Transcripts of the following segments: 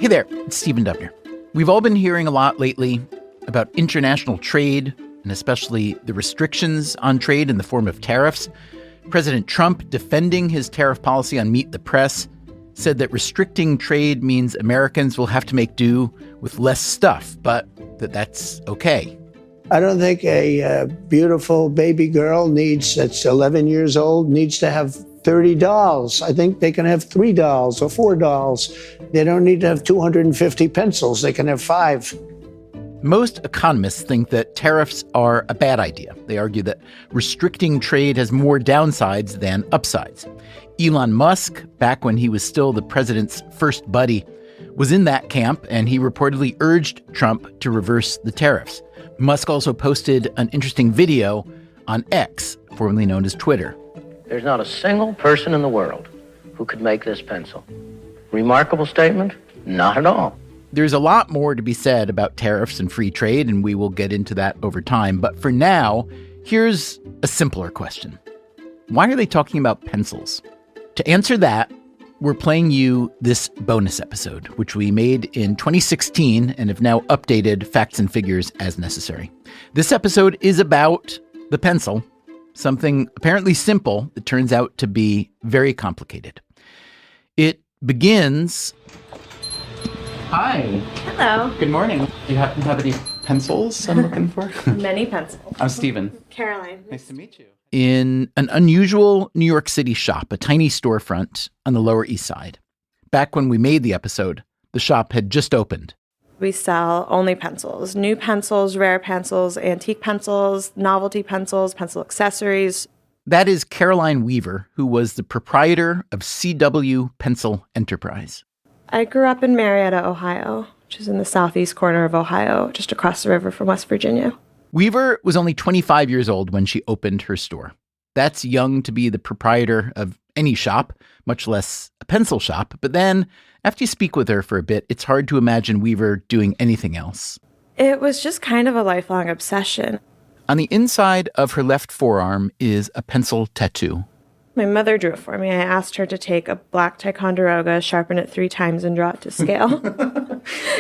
Hey there, it's Stephen Dubner. We've all been hearing a lot lately about international trade, and especially the restrictions on trade in the form of tariffs. President Trump, defending his tariff policy on Meet the Press, said that restricting trade means Americans will have to make do with less stuff, but that's okay. I don't think a beautiful baby girl that's 11 years old needs to have 30 dolls. I think they can have 3 dolls or 4 dolls. They don't need to have 250 pencils. They can have 5. Most economists think that tariffs are a bad idea. They argue that restricting trade has more downsides than upsides. Elon Musk, back when he was still the president's first buddy, was in that camp, and he reportedly urged Trump to reverse the tariffs. Musk also posted an interesting video on X, formerly known as Twitter. There's not a single person in the world who could make this pencil. Remarkable statement? Not at all. There's a lot more to be said about tariffs and free trade, and we will get into that over time. But for now, here's a simpler question. Why are they talking about pencils? To answer that, we're playing you this bonus episode, which we made in 2016 and have now updated facts and figures as necessary. This episode is about the pencil, something apparently simple that turns out to be very complicated. It begins... Hi. Hello. Good morning. Do you happen to have any pencils I'm looking for? Many pencils. I'm Stephen. Caroline. Nice to meet you. In an unusual New York City shop, a tiny storefront on the Lower East Side. Back when we made the episode, the shop had just opened. We sell only pencils. New pencils, rare pencils, antique pencils, novelty pencils, pencil accessories. That is Caroline Weaver, who was the proprietor of CW Pencil Enterprise. I grew up in Marietta, Ohio, which is in the southeast corner of Ohio, just across the river from West Virginia. Weaver was only 25 years old when she opened her store. That's young to be the proprietor of any shop, much less a pencil shop. But then, after you speak with her for a bit, it's hard to imagine Weaver doing anything else. It was just kind of a lifelong obsession. On the inside of her left forearm is a pencil tattoo. My mother drew it for me. I asked her to take a black Ticonderoga, sharpen it 3 times, and draw it to scale.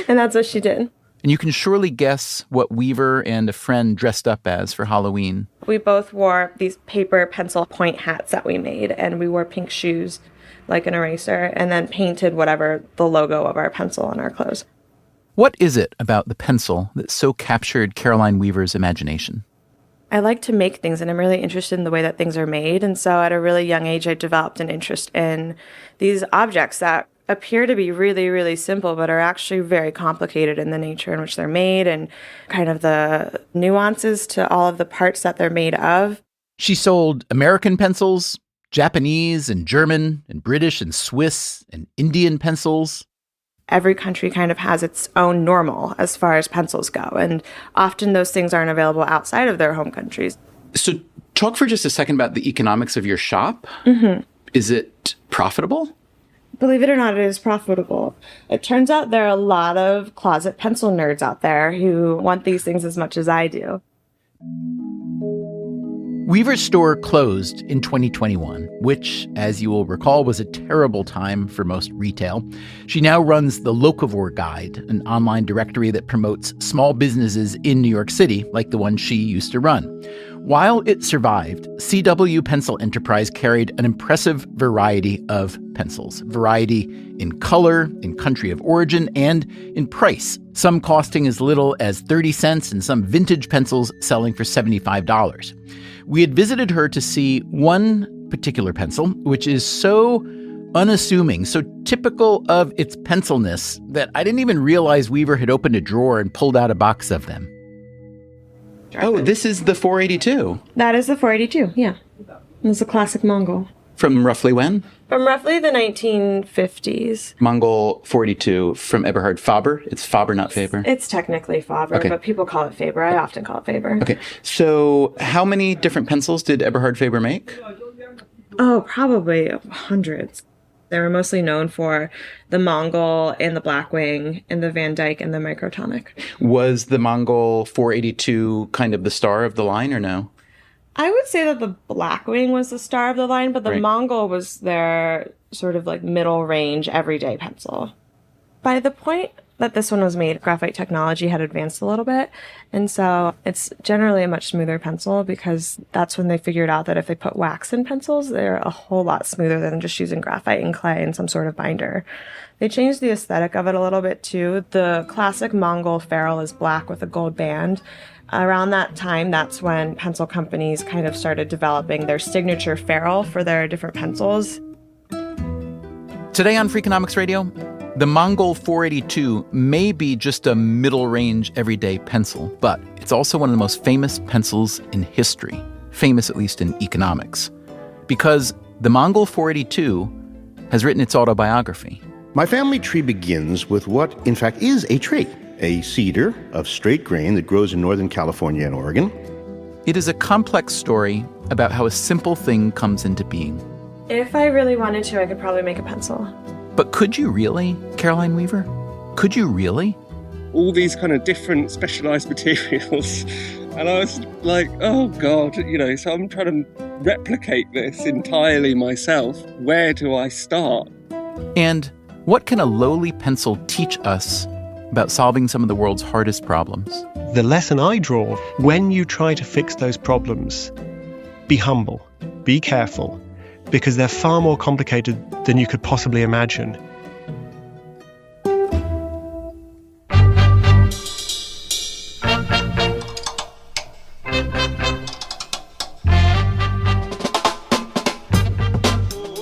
And that's what she did. And you can surely guess what Weaver and a friend dressed up as for Halloween. We both wore these paper pencil point hats that we made, and we wore pink shoes like an eraser, and then painted whatever the logo of our pencil on our clothes. What is it about the pencil that so captured Caroline Weaver's imagination? I like to make things, and I'm really interested in the way that things are made. And so at a really young age, I developed an interest in these objects that appear to be really, really simple, but are actually very complicated in the nature in which they're made and kind of the nuances to all of the parts that they're made of. She sold American pencils, Japanese and German and British and Swiss and Indian pencils. Every country kind of has its own normal as far as pencils go, and often those things aren't available outside of their home countries. So talk for just a second about the economics of your shop. Mm-hmm. Is it profitable? Believe it or not, it is profitable. It turns out there are a lot of closet pencil nerds out there who want these things as much as I do. Weaver's store closed in 2021, which, as you will recall, was a terrible time for most retail. She now runs the Locavore Guide, an online directory that promotes small businesses in New York City, like the one she used to run. While it survived, CW Pencil Enterprise carried an impressive variety of pencils. Variety in color, in country of origin, and in price. Some costing as little as 30 cents and some vintage pencils selling for $75. We had visited her to see one particular pencil, which is so unassuming, so typical of its pencilness, that I didn't even realize Weaver had opened a drawer and pulled out a box of them. Oh, this is the 482. That is the 482, yeah. It's a classic Mongol. From roughly when? From roughly the 1950s. Mongol 42 from Eberhard Faber. It's Faber, not Faber. It's technically Faber, okay, but people call it Faber. I often call it Faber. Okay. So how many different pencils did Eberhard Faber make? Oh, probably hundreds. They were mostly known for the Mongol and the Blackwing and the Van Dyke and the Microtonic. Was the Mongol 482 kind of the star of the line or no? I would say that the Blackwing was the star of the line, but the Mongol was their sort of like middle range everyday pencil. By the point that this one was made, graphite technology had advanced a little bit. And so it's generally a much smoother pencil because that's when they figured out that if they put wax in pencils, they're a whole lot smoother than just using graphite and clay and some sort of binder. They changed the aesthetic of it a little bit too. The classic Mongol ferrule is black with a gold band. Around that time, that's when pencil companies kind of started developing their signature ferrule for their different pencils. Today on Freakonomics Radio, the Mongol 482 may be just a middle-range everyday pencil, but it's also one of the most famous pencils in history, famous at least in economics, because the Mongol 482 has written its autobiography. My family tree begins with what, in fact, is a tree, a cedar of straight grain that grows in Northern California and Oregon. It is a complex story about how a simple thing comes into being. If I really wanted to, I could probably make a pencil. But could you really, Caroline Weaver? Could you really? All these kind of different specialized materials. And I was like, oh God, so I'm trying to replicate this entirely myself. Where do I start? And what can a lowly pencil teach us about solving some of the world's hardest problems? The lesson I draw, when you try to fix those problems, be humble, be careful, because they're far more complicated than you could possibly imagine.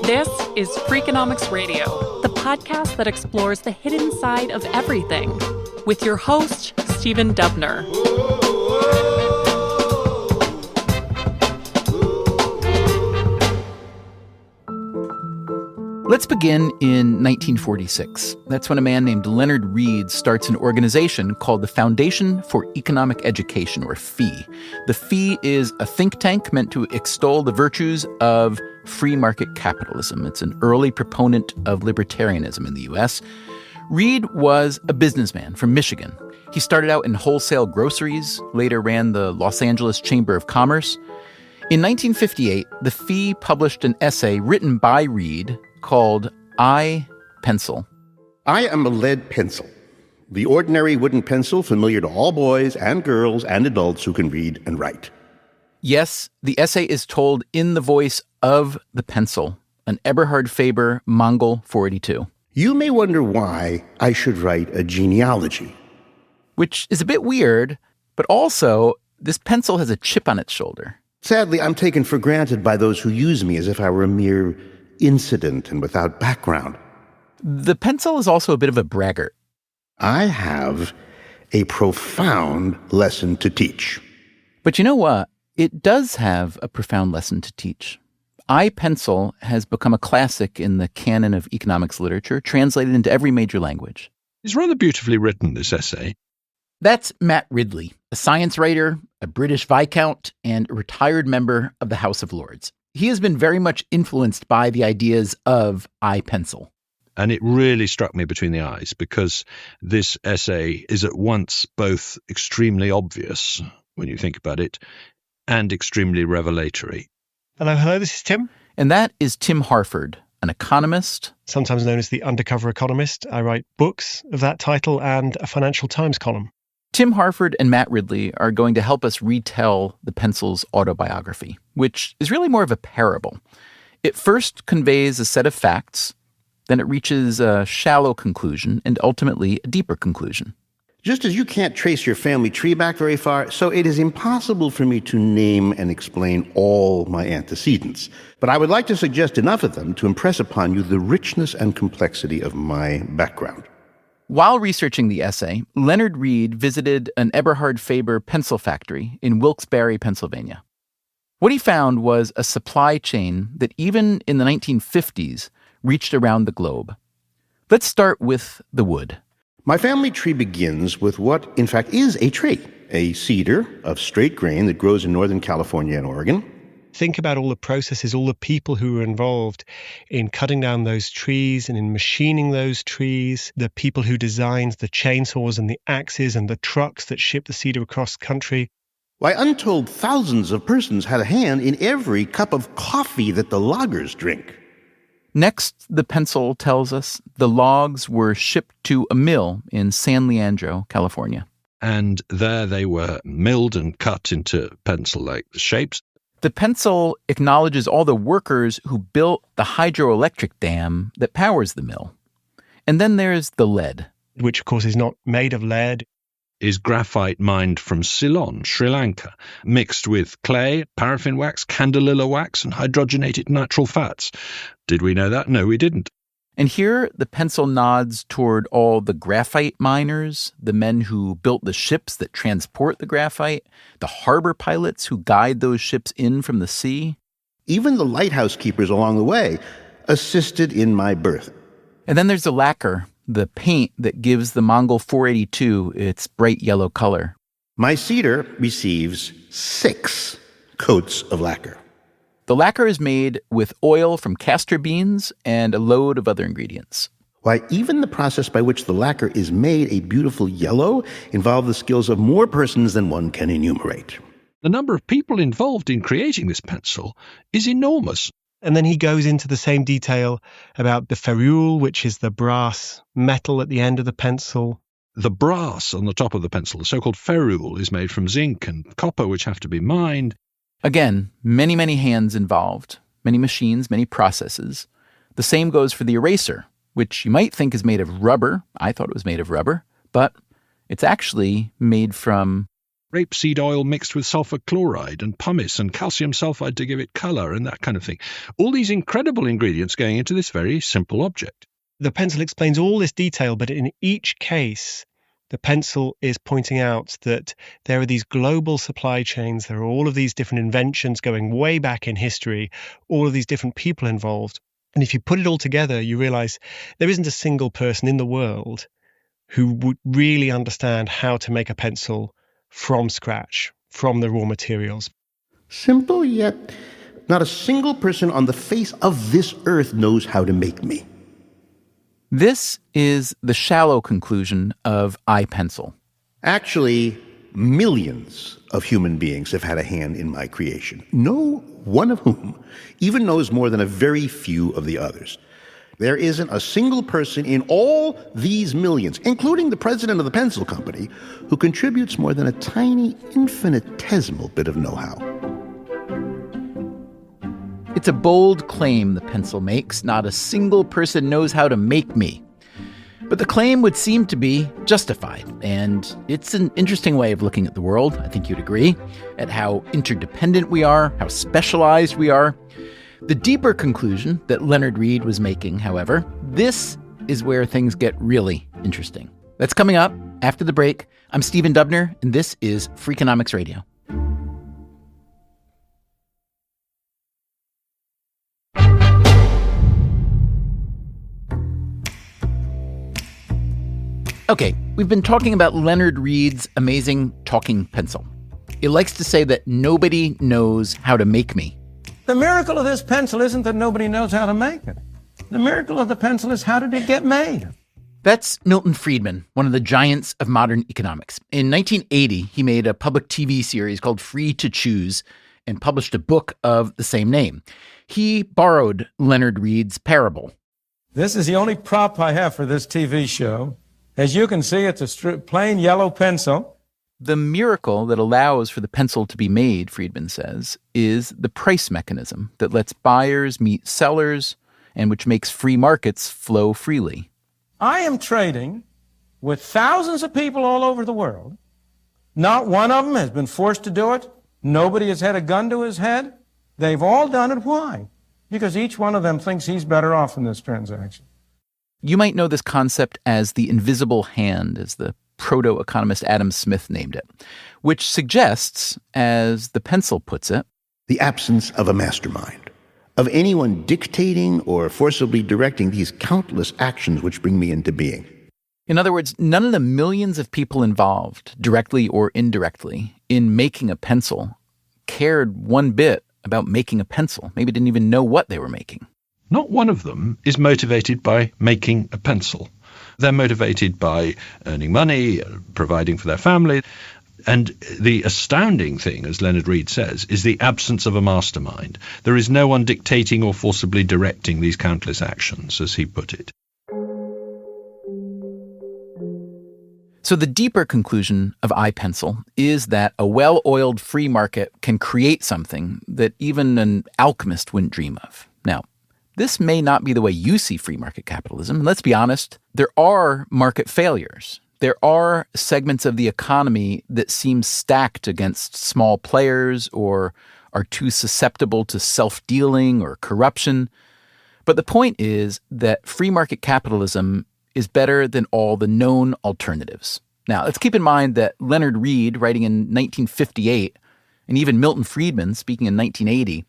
This is Freakonomics Radio, the podcast that explores the hidden side of everything, with your host, Stephen Dubner. Let's begin in 1946. That's when a man named Leonard Read starts an organization called the Foundation for Economic Education, or FEE. The FEE is a think tank meant to extol the virtues of free market capitalism. It's an early proponent of libertarianism in the U.S. Read was a businessman from Michigan. He started out in wholesale groceries, later ran the Los Angeles Chamber of Commerce. In 1958, the FEE published an essay written by Read called I, Pencil. I am a lead pencil, the ordinary wooden pencil familiar to all boys and girls and adults who can read and write. Yes, the essay is told in the voice of the pencil, an Eberhard Faber Mongol 482. You may wonder why I should write a genealogy. Which is a bit weird, but also this pencil has a chip on its shoulder. Sadly, I'm taken for granted by those who use me as if I were a mere incident and without background. The pencil is also a bit of a braggart. I have a profound lesson to teach. But you know what? It does have a profound lesson to teach. I, Pencil has become a classic in the canon of economics literature, translated into every major language. It's rather beautifully written, this essay. That's Matt Ridley, a science writer, a British Viscount, and a retired member of the House of Lords. He has been very much influenced by the ideas of I, Pencil. And it really struck me between the eyes because this essay is at once both extremely obvious when you think about it and extremely revelatory. Hello, this is Tim. And that is Tim Harford, an economist. Sometimes known as the undercover economist. I write books of that title and a Financial Times column. Tim Harford and Matt Ridley are going to help us retell the pencil's autobiography, which is really more of a parable. It first conveys a set of facts, then it reaches a shallow conclusion, and ultimately a deeper conclusion. Just as you can't trace your family tree back very far, so it is impossible for me to name and explain all my antecedents. But I would like to suggest enough of them to impress upon you the richness and complexity of my background. While researching the essay, Leonard Read visited an Eberhard Faber pencil factory in Wilkes-Barre, Pennsylvania. What he found was a supply chain that even in the 1950s reached around the globe. Let's start with the wood. My family tree begins with what, in fact, is a tree, a cedar of straight grain that grows in Northern California and Oregon. Think about all the processes, all the people who were involved in cutting down those trees and in machining those trees, the people who designed the chainsaws and the axes and the trucks that shipped the cedar across country. Why, untold thousands of persons had a hand in every cup of coffee that the loggers drink. Next, the pencil tells us the logs were shipped to a mill in San Leandro, California. And there they were milled and cut into pencil-like shapes. The pencil acknowledges all the workers who built the hydroelectric dam that powers the mill. And then there's the lead. Which, of course, is not made of lead. Is graphite mined from Ceylon, Sri Lanka, mixed with clay, paraffin wax, candelilla wax, and hydrogenated natural fats. Did we know that? No, we didn't. And here, the pencil nods toward all the graphite miners, the men who built the ships that transport the graphite, the harbor pilots who guide those ships in from the sea. Even the lighthouse keepers along the way assisted in my birth. And then there's the lacquer, the paint that gives the Mongol 482 its bright yellow color. My cedar receives 6 coats of lacquer. The lacquer is made with oil from castor beans and a load of other ingredients. Why, even the process by which the lacquer is made a beautiful yellow involves the skills of more persons than one can enumerate. The number of people involved in creating this pencil is enormous. And then he goes into the same detail about the ferrule, which is the brass metal at the end of the pencil. The brass on the top of the pencil, the so-called ferrule, is made from zinc and copper, which have to be mined. Again, many, many hands involved, many machines, many processes. The same goes for the eraser, which you might think is made of rubber. I thought it was made of rubber, but it's actually made from rapeseed oil mixed with sulfur chloride and pumice and calcium sulfide to give it color and that kind of thing. All these incredible ingredients going into this very simple object. The pencil explains all this detail, but in each case, the pencil is pointing out that there are these global supply chains, there are all of these different inventions going way back in history, all of these different people involved. And if you put it all together, you realize there isn't a single person in the world who would really understand how to make a pencil from scratch, from the raw materials. Simple, yet not a single person on the face of this earth knows how to make me. This is the shallow conclusion of iPencil. Actually, millions of human beings have had a hand in my creation, no one of whom even knows more than a very few of the others. There isn't a single person in all these millions, including the president of the pencil company, who contributes more than a tiny, infinitesimal bit of know-how. It's a bold claim the pencil makes. Not a single person knows how to make me. But the claim would seem to be justified, and it's an interesting way of looking at the world, I think you'd agree, at how interdependent we are, how specialized we are. The deeper conclusion that Leonard Read was making, however, this is where things get really interesting. That's coming up after the break. I'm Stephen Dubner, and this is Freakonomics Radio. Okay, we've been talking about Leonard Read's amazing talking pencil. It likes to say that nobody knows how to make me. The miracle of this pencil isn't that nobody knows how to make it. The miracle of the pencil is how did it get made? That's Milton Friedman, one of the giants of modern economics. In 1980, he made a public TV series called Free to Choose and published a book of the same name. He borrowed Leonard Read's parable. This is the only prop I have for this TV show. As you can see, it's a plain yellow pencil. The miracle that allows for the pencil to be made, Friedman says, is the price mechanism that lets buyers meet sellers and which makes free markets flow freely. I am trading with thousands of people all over the world. Not one of them has been forced to do it. Nobody has had a gun to his head. They've all done it. Why? Because each one of them thinks he's better off in this transaction. You might know this concept as the invisible hand, as the proto-economist Adam Smith named it, which suggests, as the pencil puts it, the absence of a mastermind, of anyone dictating or forcibly directing these countless actions which bring me into being. In other words, none of the millions of people involved, directly or indirectly, in making a pencil cared one bit about making a pencil. Maybe didn't even know what they were making. Not one of them is motivated by making a pencil. They're motivated by earning money, providing for their family. And the astounding thing, as Leonard Read says, is the absence of a mastermind. There is no one dictating or forcibly directing these countless actions, as he put it. So the deeper conclusion of iPencil is that a well-oiled free market can create something that even an alchemist wouldn't dream of. Now, this may not be the way you see free market capitalism. Let's be honest, there are market failures. There are segments of the economy that seem stacked against small players or are too susceptible to self-dealing or corruption. But the point is that free market capitalism is better than all the known alternatives. Now, let's keep in mind that Leonard Read, writing in 1958, and even Milton Friedman, speaking in 1980,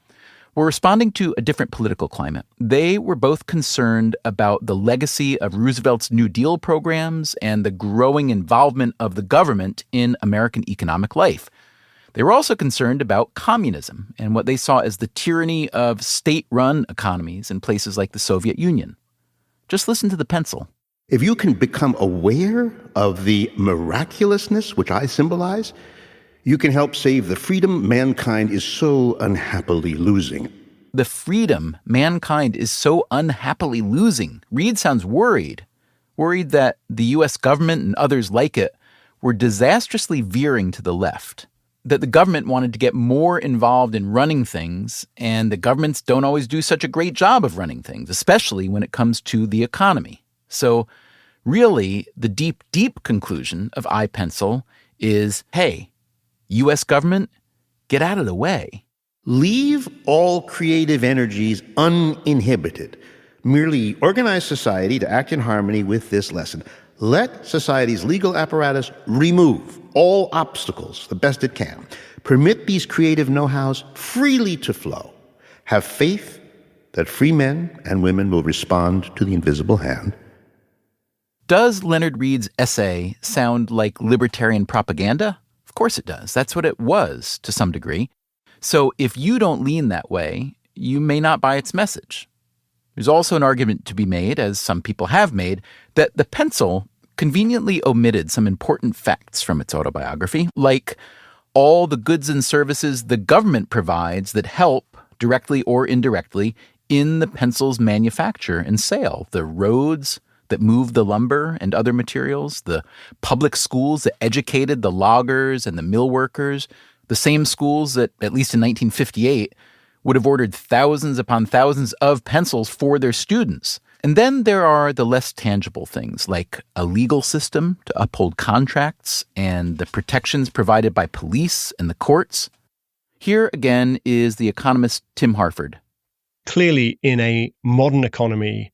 were responding to a different political climate. They were both concerned about the legacy of Roosevelt's New Deal programs and the growing involvement of the government in American economic life. They were also concerned about communism and what they saw as the tyranny of state-run economies in places like the Soviet Union. Just listen to the pencil. If you can become aware of the miraculousness which I symbolize, you can help save the freedom mankind is so unhappily losing. The freedom mankind is so unhappily losing. Read sounds worried that the U.S. government and others like it were disastrously veering to the left, that the government wanted to get more involved in running things, and the governments don't always do such a great job of running things, especially when it comes to the economy. So really, the deep, deep conclusion of iPencil is, hey, U.S. government, get out of the way. Leave all creative energies uninhibited. Merely organize society to act in harmony with this lesson. Let society's legal apparatus remove all obstacles the best it can. Permit these creative know-hows freely to flow. Have faith that free men and women will respond to the invisible hand. Does Leonard Read's essay sound like libertarian propaganda? Of course it does. That's what it was to some degree. So if you don't lean that way, you may not buy its message. There's also an argument to be made, as some people have made, that the pencil conveniently omitted some important facts from its autobiography, like all the goods and services the government provides that help, directly or indirectly, in the pencil's manufacture and sale. The roads that moved the lumber and other materials, the public schools that educated the loggers and the mill workers, the same schools that, at least in 1958, would have ordered thousands upon thousands of pencils for their students. And then there are the less tangible things, like a legal system to uphold contracts and the protections provided by police and the courts. Here again is the economist Tim Harford. Clearly, in a modern economy,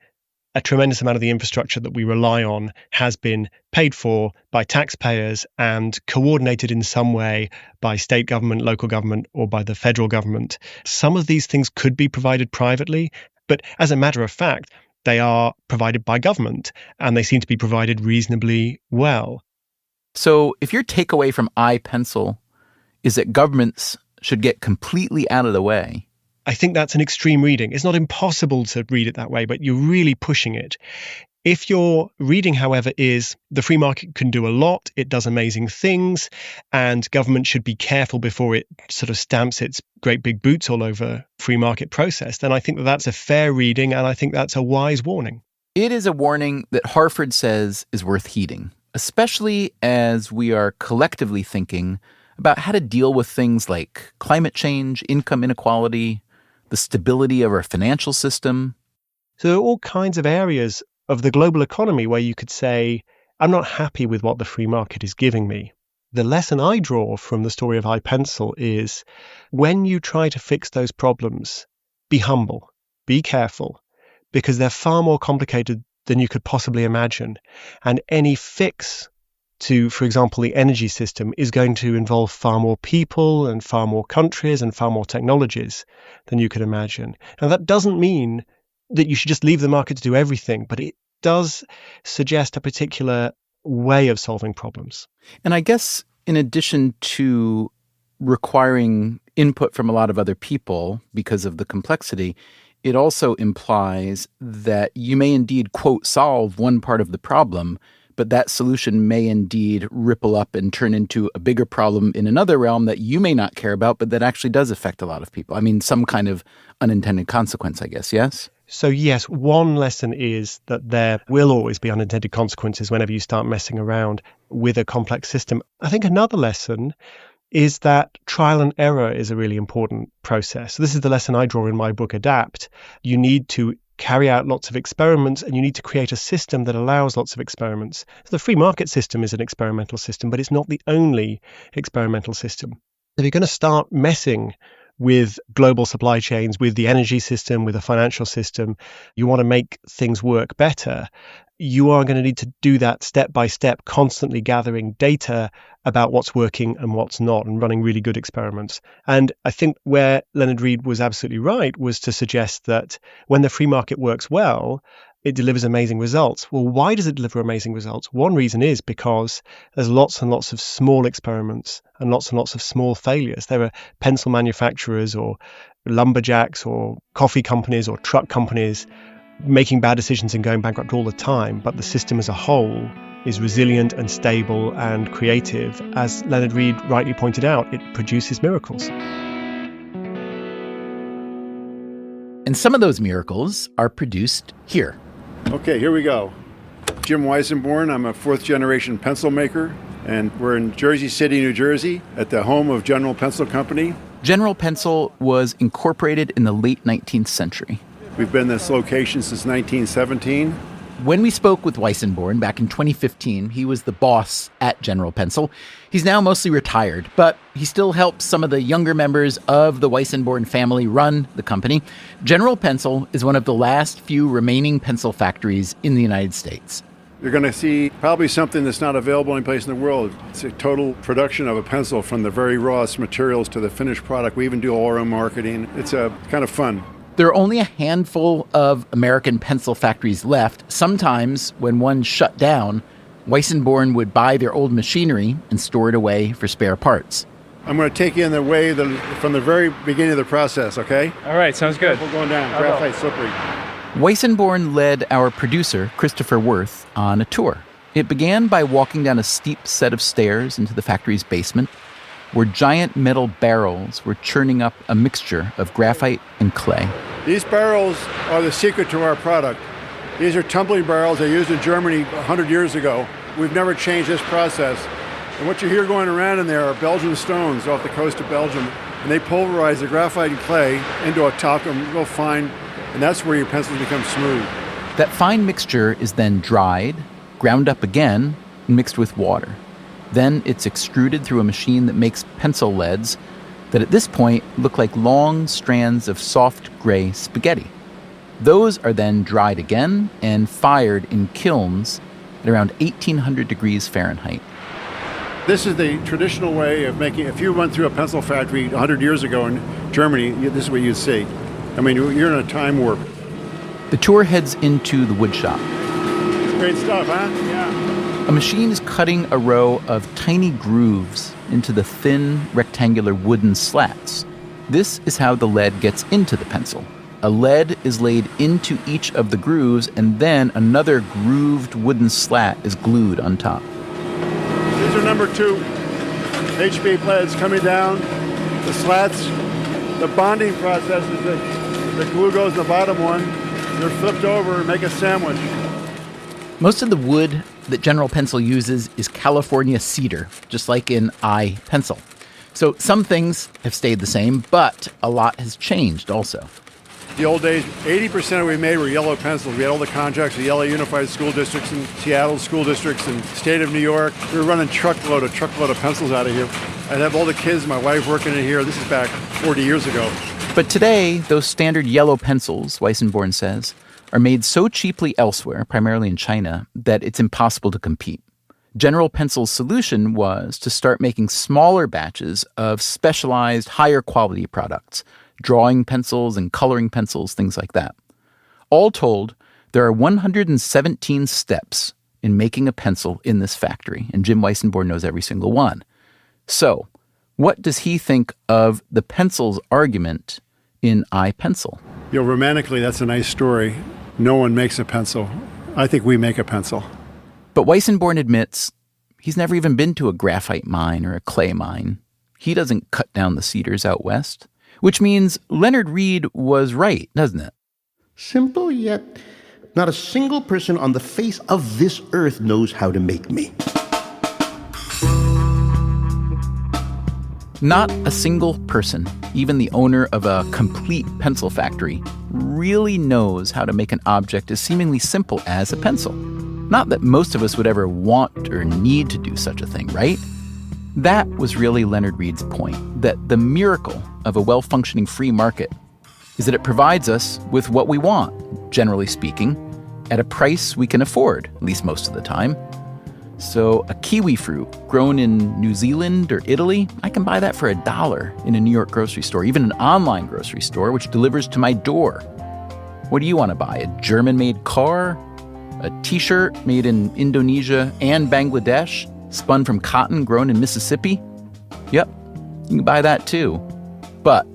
a tremendous amount of the infrastructure that we rely on has been paid for by taxpayers and coordinated in some way by state government, local government, or by the federal government. Some of these things could be provided privately, but as a matter of fact, they are provided by government, and they seem to be provided reasonably well. So if your takeaway from iPencil is that governments should get completely out of the way, I think that's an extreme reading. It's not impossible to read it that way, but you're really pushing it. If your reading, however, is the free market can do a lot, it does amazing things, and government should be careful before it sort of stamps its great big boots all over free market process, then I think that that's a fair reading, and I think that's a wise warning. It is a warning that Harford says is worth heeding, especially as we are collectively thinking about how to deal with things like climate change, income inequality, the stability of our financial system. So there are all kinds of areas of the global economy where you could say, I'm not happy with what the free market is giving me. The lesson I draw from the story of iPencil is when you try to fix those problems, be humble, be careful, because they're far more complicated than you could possibly imagine. And any fix to, for example, the energy system is going to involve far more people and far more countries and far more technologies than you could imagine. And that doesn't mean that you should just leave the market to do everything, but it does suggest a particular way of solving problems. And I guess in addition to requiring input from a lot of other people because of the complexity, it also implies that you may indeed, quote, solve one part of the problem, but that solution may indeed ripple up and turn into a bigger problem in another realm that you may not care about, but that actually does affect a lot of people. I mean, some kind of unintended consequence, I guess, yes? So yes, one lesson is that there will always be unintended consequences whenever you start messing around with a complex system. I think another lesson is that trial and error is a really important process. So this is the lesson I draw in my book, Adapt. You need to carry out lots of experiments, and you need to create a system that allows lots of experiments. So the free market system is an experimental system, but it's not the only experimental system. If you're going to start messing with global supply chains, with the energy system, with the financial system, you want to make things work better, you are going to need to do that step by step, constantly gathering data about what's working and what's not, and running really good experiments. And I think where Leonard Read was absolutely right was to suggest that when the free market works well, it delivers amazing results. Well, why does it deliver amazing results? One reason is because there's lots and lots of small experiments and lots of small failures. There are pencil manufacturers or lumberjacks or coffee companies or truck companies making bad decisions and going bankrupt all the time, but the system as a whole is resilient and stable and creative. As Leonard Read rightly pointed out, it produces miracles. And some of those miracles are produced here. Okay, here we go. Jim Weissenborn. I'm a fourth-generation pencil maker, and we're in Jersey City, New Jersey, at the home of General Pencil Company. General Pencil was incorporated in the late 19th century. We've been in this location since 1917. When we spoke with Weissenborn back in 2015, he was the boss at General Pencil. He's now mostly retired, but he still helps some of the younger members of the Weissenborn family run the company. General Pencil is one of the last few remaining pencil factories in the United States. You're going to see probably something that's not available anyplace in the world. It's a total production of a pencil from the very rawest materials to the finished product. We even do all our own marketing. It's kind of fun. There are only a handful of American pencil factories left. Sometimes, when one shut down, Weissenborn would buy their old machinery and store it away for spare parts. I'm going to take you in the way from the very beginning of the process, okay? All right, sounds good. We're going down. Graphite slippery. Weissenborn led our producer, Christopher Worth, on a tour. It began by walking down a steep set of stairs into the factory's basement, where giant metal barrels were churning up a mixture of graphite and clay. These barrels are the secret to our product. These are tumbling barrels they used in Germany 100 years ago. We've never changed this process. And what you hear going around in there are Belgian stones off the coast of Belgium. And they pulverize the graphite and clay into a talcum real fine, and that's where your pencils become smooth. That fine mixture is then dried, ground up again, and mixed with water. Then it's extruded through a machine that makes pencil leads that at this point look like long strands of soft gray spaghetti. Those are then dried again and fired in kilns at around 1800 degrees Fahrenheit. This is the traditional way of making. If you went through a pencil factory 100 years ago in Germany, this is what you'd see. I mean, you're in a time warp. The tour heads into the wood shop. Great stuff, huh? Yeah. A machine is cutting a row of tiny grooves into the thin, rectangular wooden slats. This is how the lead gets into the pencil. A lead is laid into each of the grooves, and then another grooved wooden slat is glued on top. These are number 2 HB leads coming down. The slats, the bonding process is the glue goes in the bottom one. They're flipped over and make a sandwich. Most of the wood that General Pencil uses is California cedar, just like in iPencil. So some things have stayed the same, but a lot has changed also. The old days, 80% of what we made were yellow pencils. We had all the contracts with yellow unified school districts and Seattle school districts and state of New York. We were running truckload of pencils out of here. I'd have all the kids, my wife working in here. This is back 40 years ago. But today, those standard yellow pencils, Weissenborn says, are made so cheaply elsewhere, primarily in China, that it's impossible to compete. General Pencil's solution was to start making smaller batches of specialized, higher quality products, drawing pencils and coloring pencils, things like that. All told, there are 117 steps in making a pencil in this factory, and Jim Weissenborn knows every single one. So, what does he think of the pencil's argument in iPencil? Romantically, that's a nice story. No one makes a pencil. I think we make a pencil. But Weissenborn admits he's never even been to a graphite mine or a clay mine. He doesn't cut down the cedars out west, which means Leonard Read was right, doesn't it? Simple, yet not a single person on the face of this earth knows how to make me. Not a single person, even the owner of a complete pencil factory, really knows how to make an object as seemingly simple as a pencil. Not that most of us would ever want or need to do such a thing, right? That was really Leonard Read's point, that the miracle of a well-functioning free market is that it provides us with what we want, generally speaking, at a price we can afford, at least most of the time. So a kiwi fruit grown in New Zealand or Italy, I can buy that for $1 in a New York grocery store, even an online grocery store, which delivers to my door. What do you want to buy? A German-made car? A t-shirt made in Indonesia and Bangladesh, spun from cotton grown in Mississippi? Yep, you can buy that too. But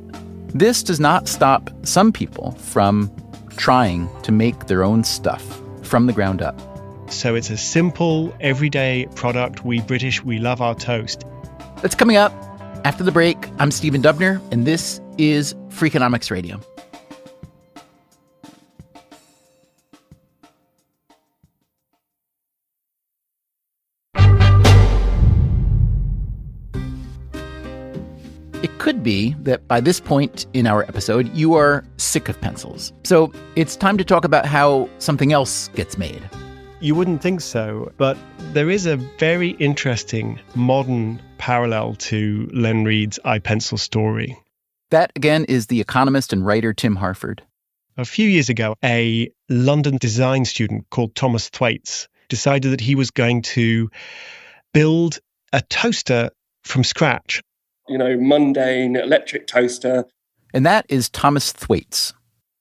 this does not stop some people from trying to make their own stuff from the ground up. So it's a simple, everyday product. We British, we love our toast. That's coming up after the break. I'm Stephen Dubner, and this is Freakonomics Radio. It could be that by this point in our episode, you are sick of pencils. So it's time to talk about how something else gets made. You wouldn't think so, but there is a very interesting modern parallel to Len Read's iPencil story. That, again, is the economist and writer Tim Harford. A few years ago, a London design student called Thomas Thwaites decided that he was going to build a toaster from scratch. Mundane electric toaster. And that is Thomas Thwaites.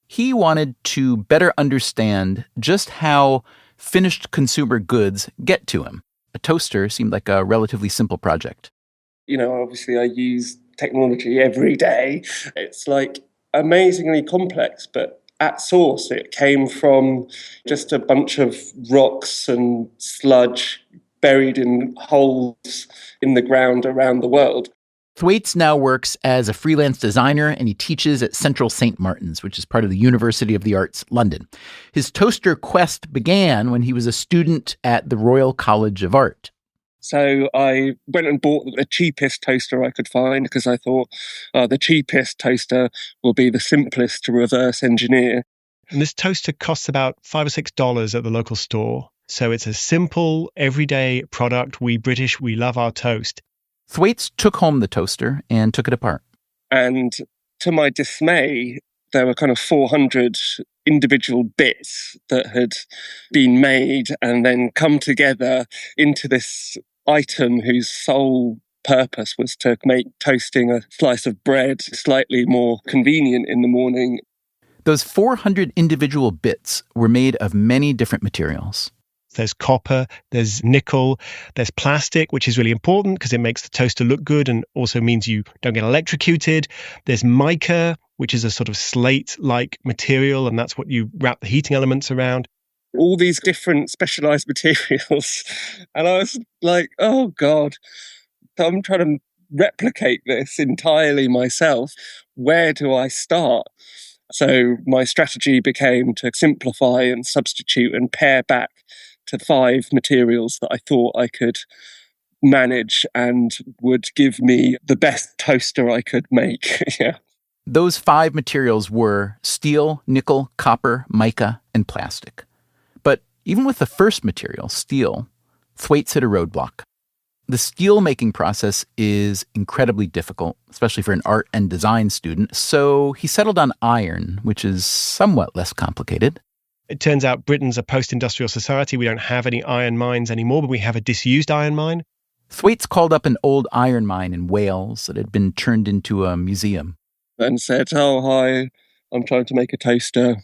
He wanted to better understand just how finished consumer goods get to him. A toaster seemed like a relatively simple project. Obviously I use technology every day. It's amazingly complex, but at source it came from just a bunch of rocks and sludge buried in holes in the ground around the world. Thwaites now works as a freelance designer, and he teaches at Central St. Martin's, which is part of the University of the Arts, London. His toaster quest began when he was a student at the Royal College of Art. So I went and bought the cheapest toaster I could find because I thought the cheapest toaster will be the simplest to reverse engineer. And this toaster costs about $5 or $6 at the local store. So it's a simple, everyday product. We British, we love our toast. Thwaites took home the toaster and took it apart. And to my dismay, there were kind of 400 individual bits that had been made and then come together into this item whose sole purpose was to make toasting a slice of bread slightly more convenient in the morning. Those 400 individual bits were made of many different materials. There's copper, there's nickel, there's plastic, which is really important because it makes the toaster look good and also means you don't get electrocuted. There's mica, which is a sort of slate-like material, and that's what you wrap the heating elements around. All these different specialized materials. And I was like, oh God, I'm trying to replicate this entirely myself. Where do I start? So my strategy became to simplify and substitute and pare back to 5 materials that I thought I could manage and would give me the best toaster I could make. Yeah. Those 5 materials were steel, nickel, copper, mica, and plastic. But even with the first material, steel, Thwaites hit a roadblock. The steel making process is incredibly difficult, especially for an art and design student, so he settled on iron, which is somewhat less complicated. It turns out Britain's a post-industrial society. We don't have any iron mines anymore, but we have a disused iron mine. Thwaites called up an old iron mine in Wales that had been turned into a museum. And said, oh, hi, I'm trying to make a toaster.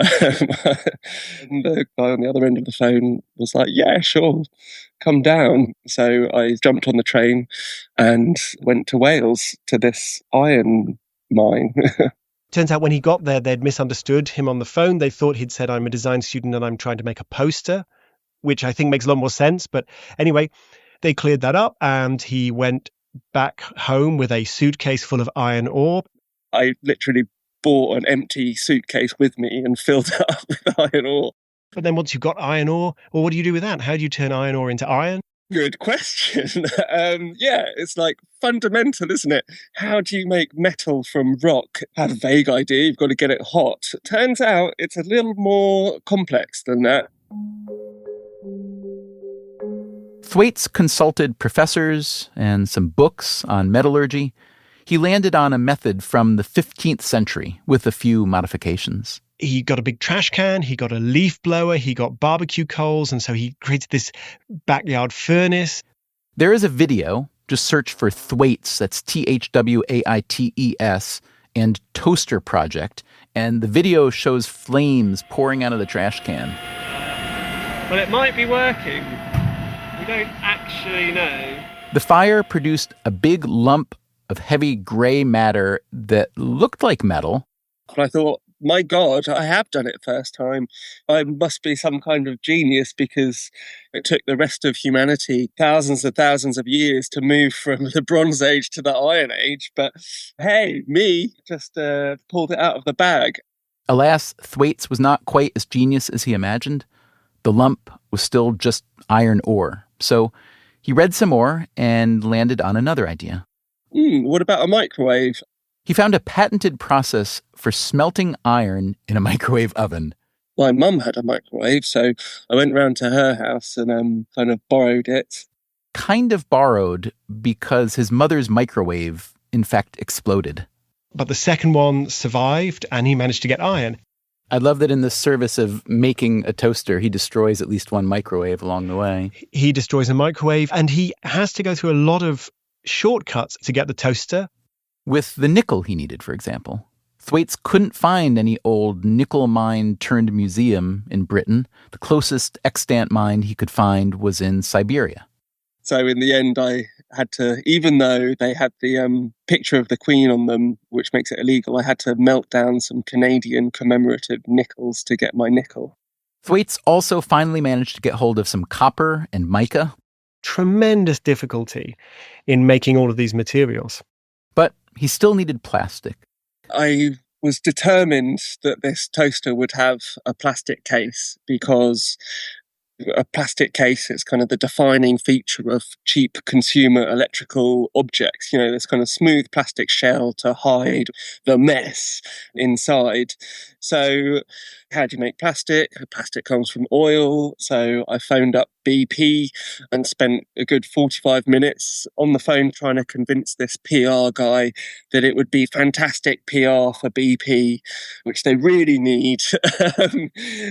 And the guy on the other end of the phone was like, yeah, sure, come down. So I jumped on the train and went to Wales to this iron mine. Turns out when he got there, they'd misunderstood him on the phone. They thought he'd said, I'm a design student and I'm trying to make a poster. which I think makes a lot more sense. But anyway, they cleared that up and he went back home with a suitcase full of iron ore. I literally bought an empty suitcase with me and filled it up with iron ore. But then once you've got iron ore, well, what do you do with that? How do you turn iron ore into iron? Good question. Yeah, it's like fundamental, isn't it? How do you make metal from rock? I have a vague idea. You've got to get it hot. Turns out it's a little more complex than that. Thwaites consulted professors and some books on metallurgy. He landed on a method from the 15th century with a few modifications. He got a big trash can, he got a leaf blower, he got barbecue coals, and so he created this backyard furnace. There is a video. Just search for Thwaites, that's Thwaites, and Toaster Project, and the video shows flames pouring out of the trash can. Well, it might be working. We don't actually know. The fire produced a big lump of heavy gray matter that looked like metal. And I thought, my God, I have done it first time. I must be some kind of genius because it took the rest of humanity thousands of years to move from the Bronze Age to the Iron Age. But hey, me just pulled it out of the bag. Alas, Thwaites was not quite as genius as he imagined. The lump was still just iron ore. So he read some more and landed on another idea. What about a microwave? He found a patented process for smelting iron in a microwave oven. My mum had a microwave, so I went round to her house and kind of borrowed it. Kind of borrowed because his mother's microwave, in fact, exploded. But the second one survived and he managed to get iron. I love that in the service of making a toaster, he destroys at least one microwave along the way. He destroys a microwave and he has to go through a lot of shortcuts to get the toaster. With the nickel he needed, for example. Thwaites couldn't find any old nickel mine turned museum in Britain. The closest extant mine he could find was in Siberia. So in the end, I had to, even though they had the picture of the Queen on them, which makes it illegal, I had to melt down some Canadian commemorative nickels to get my nickel. Thwaites also finally managed to get hold of some copper and mica. Tremendous difficulty in making all of these materials. But he still needed plastic. I was determined that this toaster would have a plastic case because a plastic case is kind of the defining feature of cheap consumer electrical objects. You know, this kind of smooth plastic shell to hide the mess inside. So how do you make plastic? Plastic comes from oil. So I phoned up BP and spent a good 45 minutes on the phone trying to convince this PR guy that it would be fantastic PR for BP, which they really need,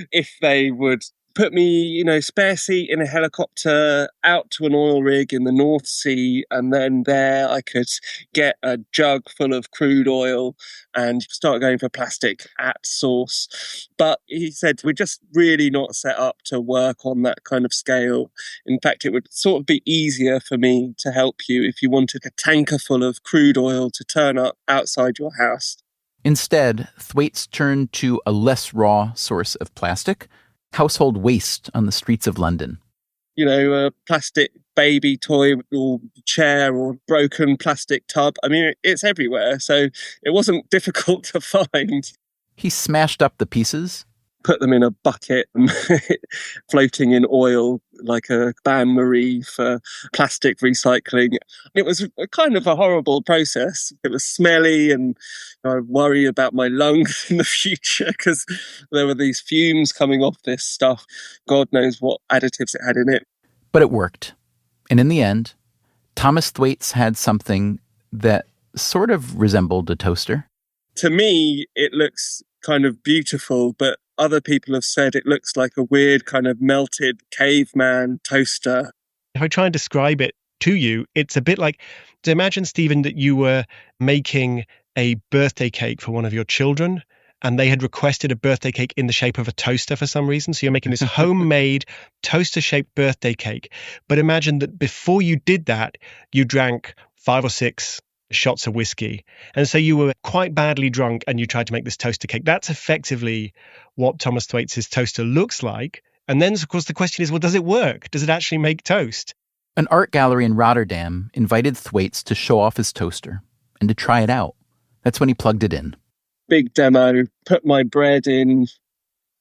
if they would put me, spare seat in a helicopter out to an oil rig in the North Sea, and then there I could get a jug full of crude oil and start going for plastic at source. But he said, we're just really not set up to work on that kind of scale. In fact, it would sort of be easier for me to help you if you wanted a tanker full of crude oil to turn up outside your house. Instead, Thwaites turned to a less raw source of plastic, household waste on the streets of London. A plastic baby toy or chair or broken plastic tub. I mean, it's everywhere, so it wasn't difficult to find. He smashed up the pieces, put them in a bucket, floating in oil like a bain-marie for plastic recycling. It was kind of a horrible process. It was smelly, and I worry about my lungs in the future because there were these fumes coming off this stuff. God knows what additives it had in it. But it worked. And in the end, Thomas Thwaites had something that sort of resembled a toaster. To me, it looks kind of beautiful, but other people have said it looks like a weird kind of melted caveman toaster. If I try and describe it to you, it's a bit like, to imagine, Stephen, that you were making a birthday cake for one of your children and they had requested a birthday cake in the shape of a toaster for some reason. So you're making this homemade toaster-shaped birthday cake. But imagine that before you did that, you drank 5 or 6 shots of whiskey. And so you were quite badly drunk and you tried to make this toaster cake. That's effectively what Thomas Thwaites' toaster looks like. And then, of course, the question is, well, does it work? Does it actually make toast? An art gallery in Rotterdam invited Thwaites to show off his toaster and to try it out. That's when he plugged it in. Big demo, put my bread in,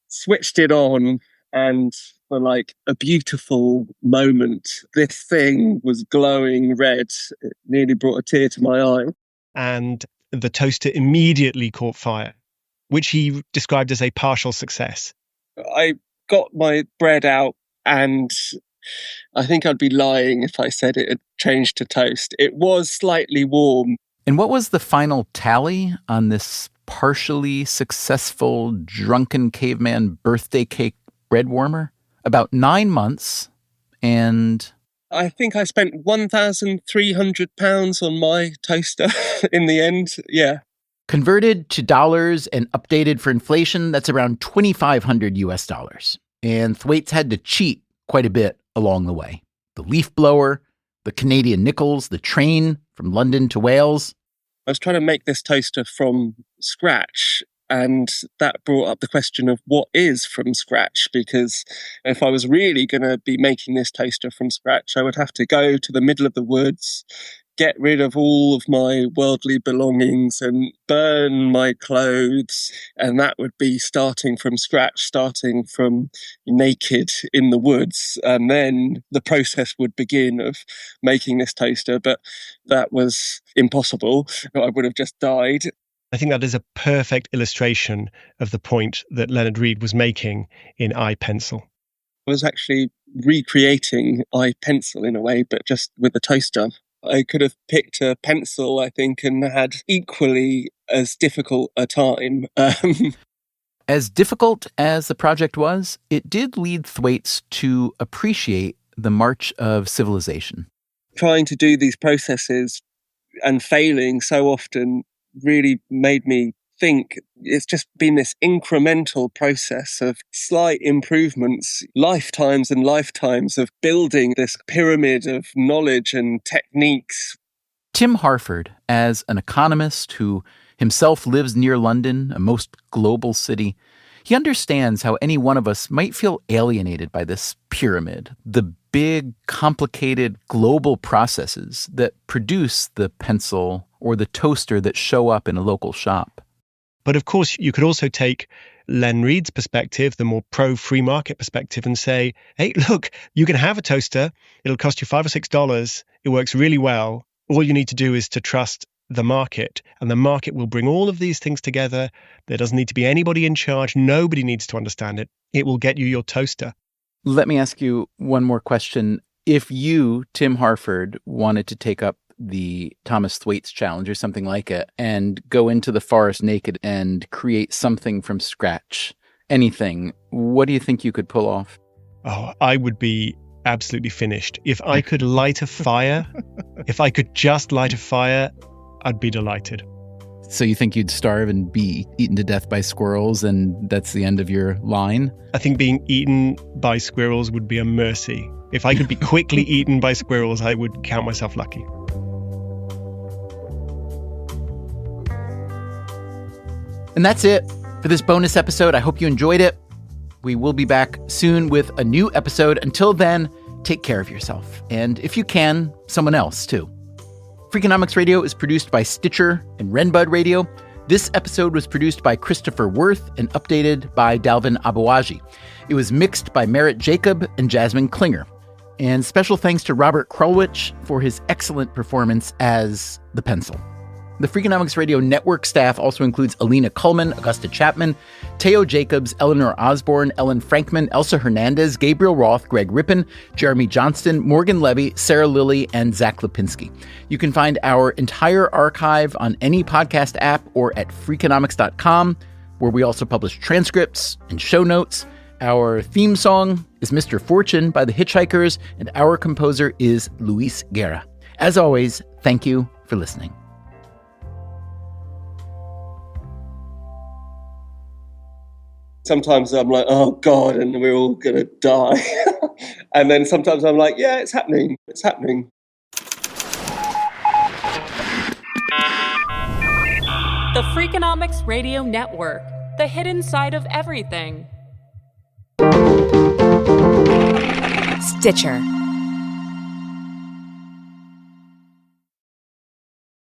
switched it on, and for like a beautiful moment, this thing was glowing red. It nearly brought a tear to my eye. And the toaster immediately caught fire, which he described as a partial success. I got my bread out, and I think I'd be lying if I said it had changed to toast. It was slightly warm. And what was the final tally on this partially successful drunken caveman birthday cake bread warmer? About 9 months, and I think I spent £1,300 on my toaster in the end. Yeah. Converted to dollars and updated for inflation, that's around $2,500 US. And Thwaites had to cheat quite a bit along the way. The leaf blower, the Canadian nickels, the train from London to Wales. I was trying to make this toaster from scratch, and that brought up the question of what is from scratch, because if I was really going to be making this toaster from scratch, I would have to go to the middle of the woods, get rid of all of my worldly belongings and burn my clothes. And that would be starting from scratch, starting from naked in the woods. And then the process would begin of making this toaster. But that was impossible. I would have just died. I think that is a perfect illustration of the point that Leonard Read was making in iPencil. I was actually recreating iPencil in a way, but just with a toaster. I could have picked a pencil, I think, and had equally as difficult a time. As difficult as the project was, it did lead Thwaites to appreciate the march of civilization. Trying to do these processes and failing so often really made me think it's just been this incremental process of slight improvements, lifetimes and lifetimes of building this pyramid of knowledge and techniques. Tim Harford, as an economist who himself lives near London, a most global city, he understands how any one of us might feel alienated by this pyramid, the big, complicated global processes that produce the pencil or the toaster that show up in a local shop. But of course, you could also take Len Read's perspective, the more pro-free market perspective, and say, hey, look, you can have a toaster. It'll cost you $5 or $6. It works really well. All you need to do is to trust the market, and the market will bring all of these things together. There doesn't need to be anybody in charge. Nobody needs to understand it. It will get you your toaster. Let me ask you one more question. If you, Tim Harford, wanted to take up the Thomas Thwaites challenge or something like it and go into the forest naked and create something from scratch, anything, what do you think you could pull off? Oh, I would be absolutely finished. If I could light a fire, if I could just light a fire, I'd be delighted. So you think you'd starve and be eaten to death by squirrels and that's the end of your line? I think being eaten by squirrels would be a mercy. If I could be quickly eaten by squirrels, I would count myself lucky. And that's it for this bonus episode. I hope you enjoyed it. We will be back soon with a new episode. Until then, take care of yourself. And if you can, someone else too. Freakonomics Radio is produced by Stitcher and Renbud Radio. This episode was produced by Christopher Worth and updated by Dalvin Abuaji. It was mixed by Merritt Jacob and Jasmine Klinger. And special thanks to Robert Krulwich for his excellent performance as the pencil. The Freakonomics Radio Network staff also includes Alina Kuhlman, Augusta Chapman, Teo Jacobs, Eleanor Osborne, Ellen Frankman, Elsa Hernandez, Gabriel Roth, Greg Rippin, Jeremy Johnston, Morgan Levy, Sarah Lilly, and Zach Lipinski. You can find our entire archive on any podcast app or at Freakonomics.com, where we also publish transcripts and show notes. Our theme song is Mr. Fortune by the Hitchhikers, and our composer is Luis Guerra. As always, thank you for listening. Sometimes I'm like, oh God, and we're all going to die. And then sometimes I'm like, yeah, it's happening. It's happening. The Freakonomics Radio Network, the hidden side of everything. Stitcher.